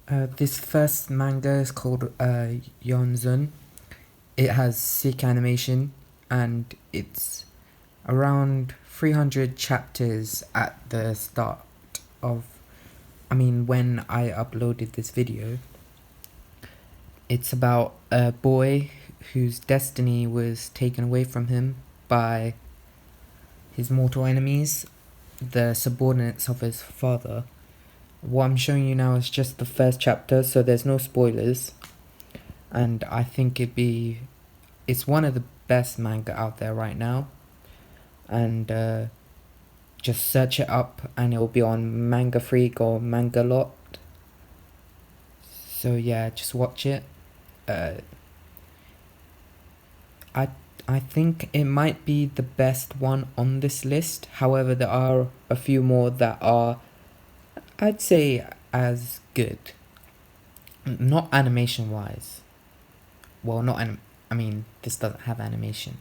This first manga is called Yonzun. It has sick animation and it's around 300 chapters at the start of, when I uploaded this video. It's about a boy whose destiny was taken away from him by his mortal enemies, the subordinates of his father. What I'm showing you now is just the first chapter, so there's no spoilers. And I think it's one of the best manga out there right now. And just search it up and it will be on Manga Freak or Manga Lot. So yeah, just watch it. I think it might be the best one on this list. However, there are a few more that are, I'd say, as good. Not animation wise. Well, this doesn't have animation.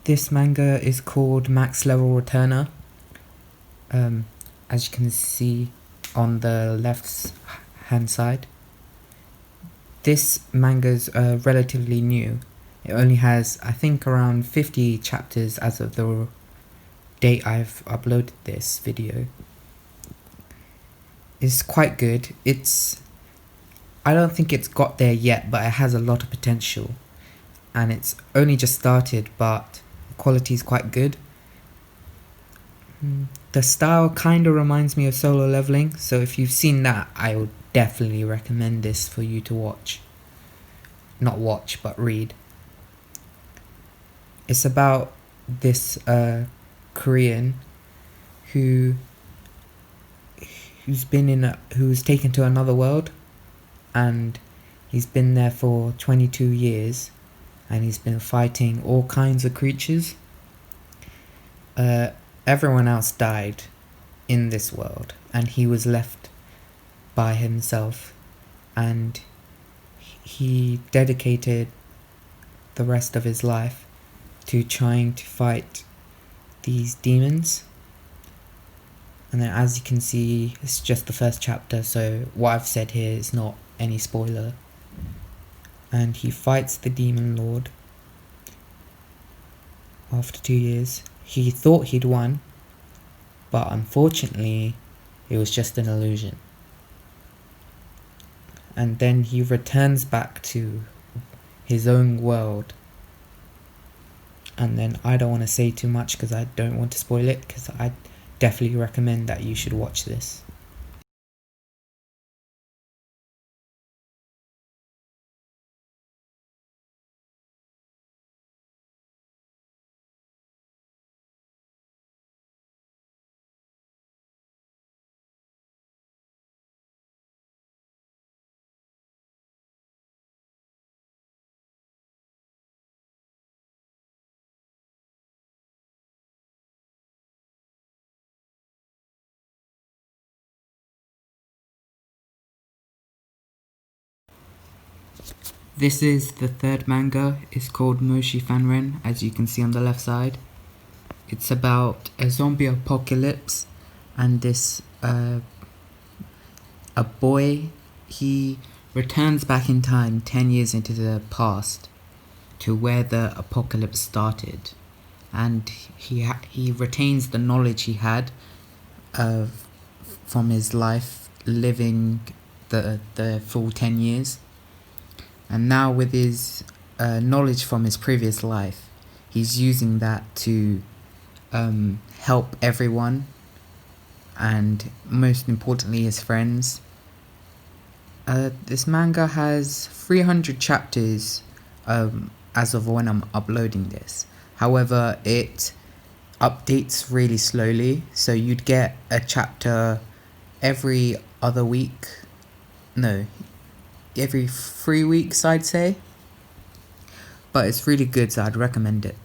This manga is called Max Level Returner. As you can see on the left hand side. This manga is relatively new. It only has, I think, around 50 chapters as of the date I've uploaded this video. It's quite good. I don't think it's got there yet, but it has a lot of potential. And it's only just started, but the quality is quite good. The style kind of reminds me of Solo Leveling, so if you've seen that, I would definitely recommend this for you to watch. Not watch, but read. It's about this Korean who's taken to another world, and he's been there for 22 years, and he's been fighting all kinds of creatures. Everyone else died in this world, and he was left by himself, and he dedicated the rest of his life to trying to fight these demons. And then, as you can see, it's just the first chapter, so what I've said here is not any spoiler. And he fights the demon lord after 2 years. He thought he'd won, but unfortunately it was just an illusion. And then he returns back to his own world. And then I don't want to say too much because I don't want to spoil it, because I definitely recommend that you should watch this. This is the third manga. It's called Moshi Fanren, as you can see on the left side. It's about a zombie apocalypse, and this a boy, he returns back in time 10 years into the past to where the apocalypse started, and he retains the knowledge he had uh, from his life living the full 10 years. And now with his knowledge from his previous life, he's using that to help everyone, and most importantly his friends. This manga has 300 chapters as of when I'm uploading this. However, it updates really slowly, so you'd get a chapter every other week. No, every 3 weeks, I'd say. But it's really good, so I'd recommend it.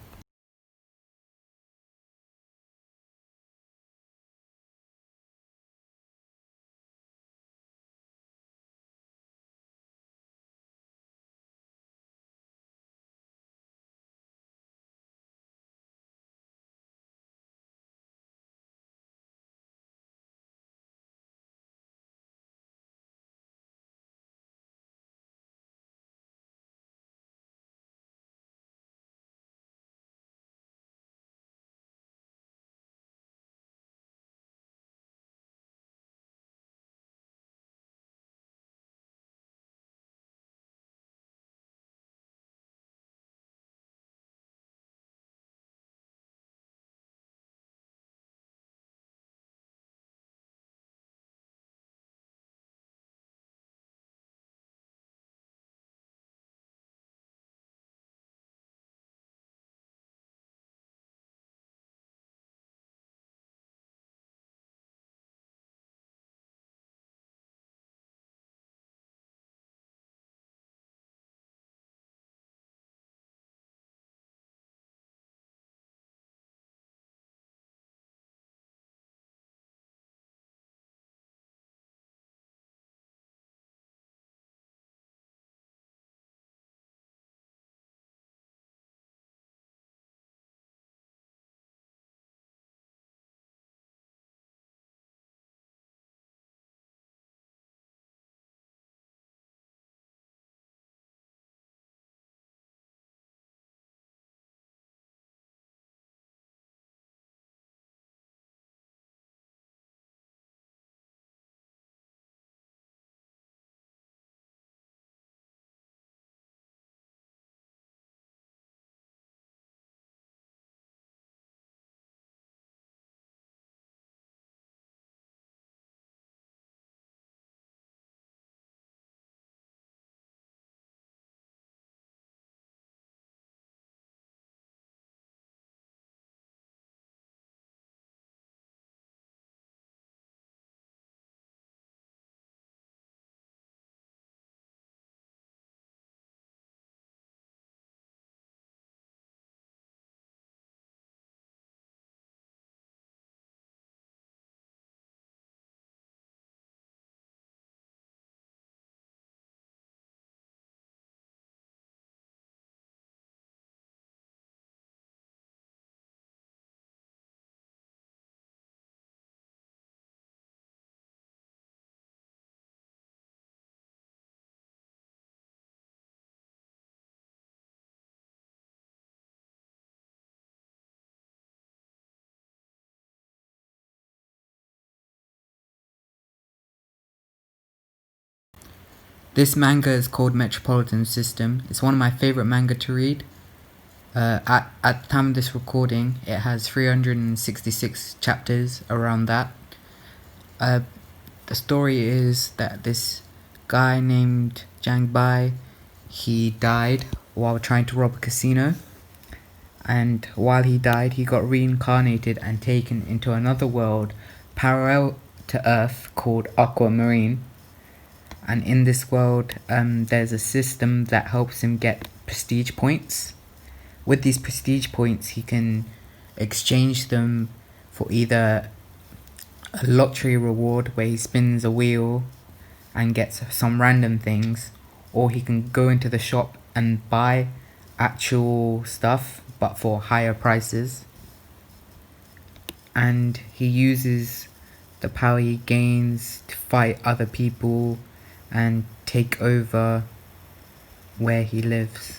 This manga is called Metropolitan System. It's one of my favorite manga to read. At the time of this recording, it has 366 chapters, around that. Uh, the story is that this guy named Jang Bai, he died while trying to rob a casino. And while he died, he got reincarnated and taken into another world parallel to Earth called Aquamarine. And in this world, there's a system that helps him get prestige points. With these prestige points, he can exchange them for either a lottery reward where he spins a wheel and gets some random things, or he can go into the shop and buy actual stuff but for higher prices. And he uses the power he gains to fight other people and take over where he lives.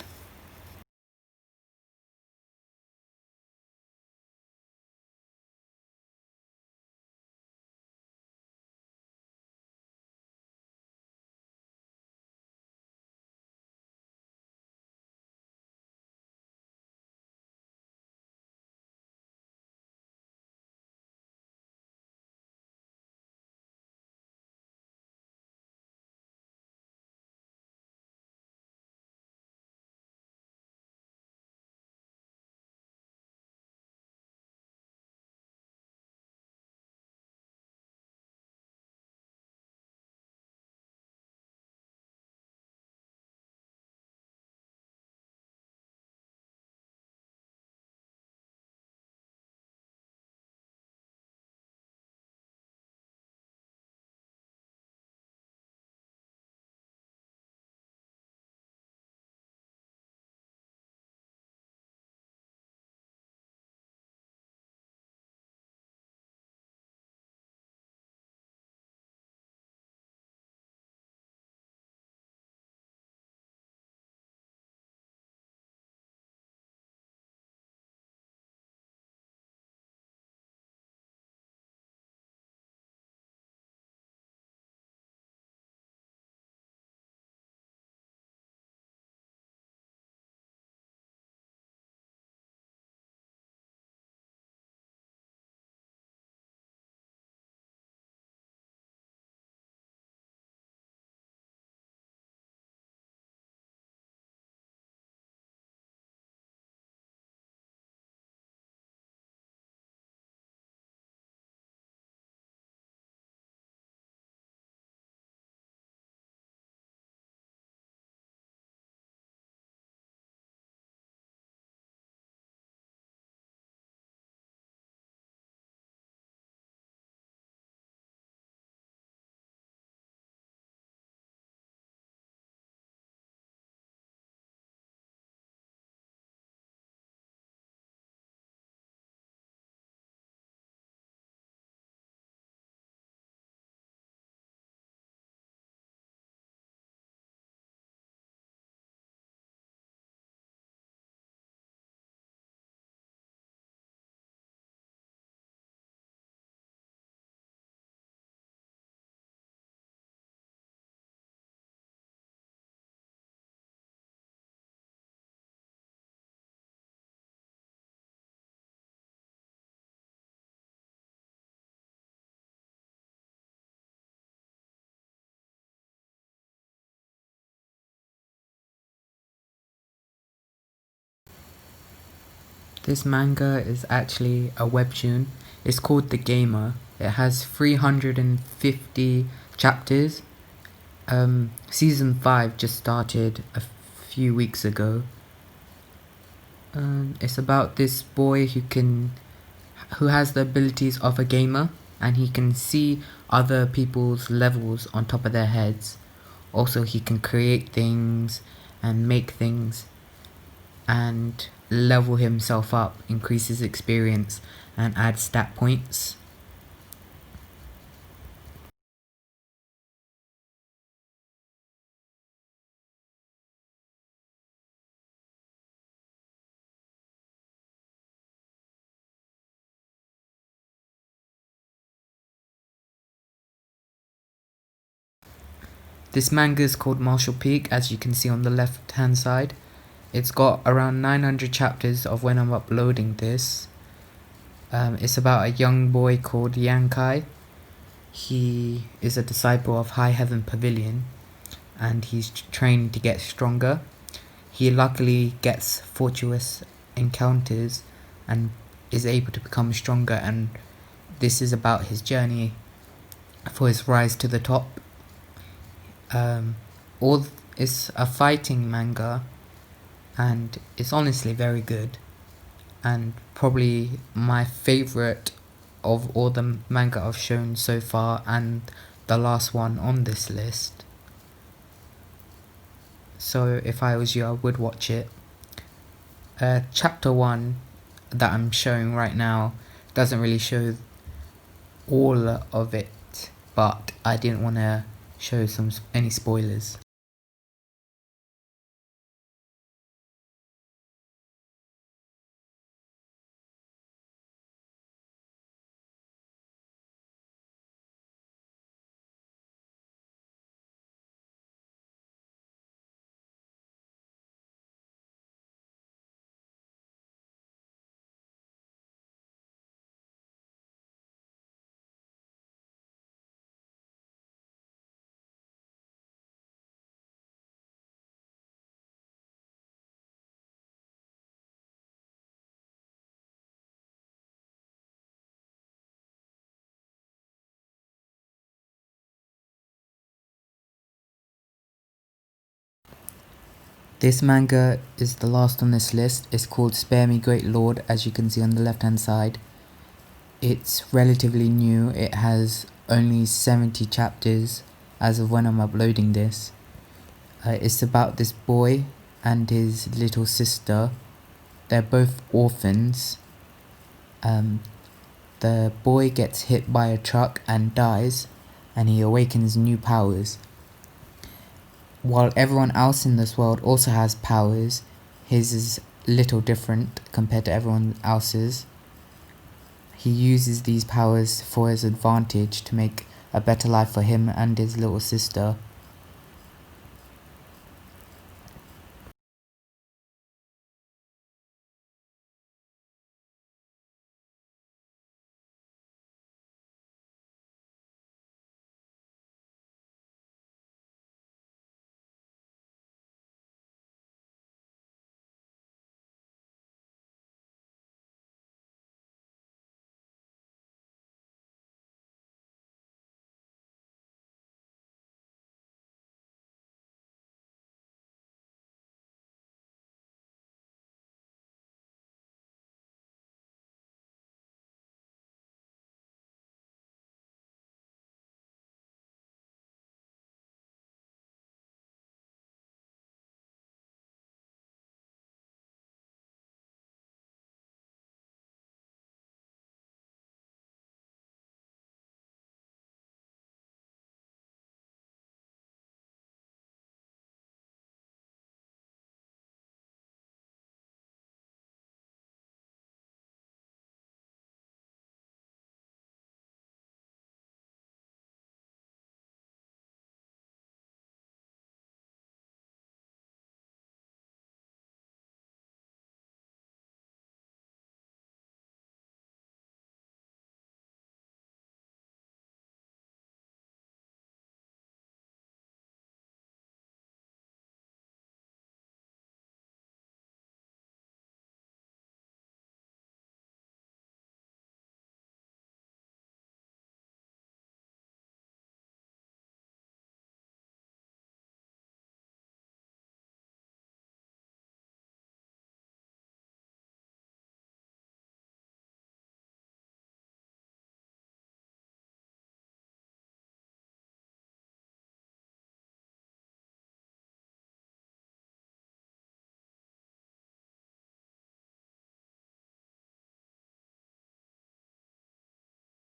This manga is actually a webtoon. It's called The Gamer. It has 350 chapters. Season 5 just started a few weeks ago. It's about this boy who has the abilities of a gamer, and he can see other people's levels on top of their heads. Also, he can create things and make things and level himself up, increase his experience, and add stat points. This manga is called Martial Peak, as you can see on the left hand side. It's got around 900 chapters of when I'm uploading this. It's about a young boy called Yankai. He is a disciple of High Heaven Pavilion, and he's trained to get stronger. He luckily gets fortuitous encounters and is able to become stronger, and this is about his journey for his rise to the top. All It's a fighting manga, and it's honestly very good, and probably my favorite of all the manga I've shown so far, and the last one on this list. So if I was you, I would watch it. Chapter 1 that I'm showing right now doesn't really show all of it, but I didn't want to show any spoilers. This manga is the last on this list. It's called Spare Me Great Lord, as you can see on the left hand side. It's relatively new. It has only 70 chapters as of when I'm uploading this. It's about this boy and his little sister. They're both orphans. The boy gets hit by a truck and dies, and he awakens new powers. While everyone else in this world also has powers, his is little different compared to everyone else's. He uses these powers for his advantage to make a better life for him and his little sister.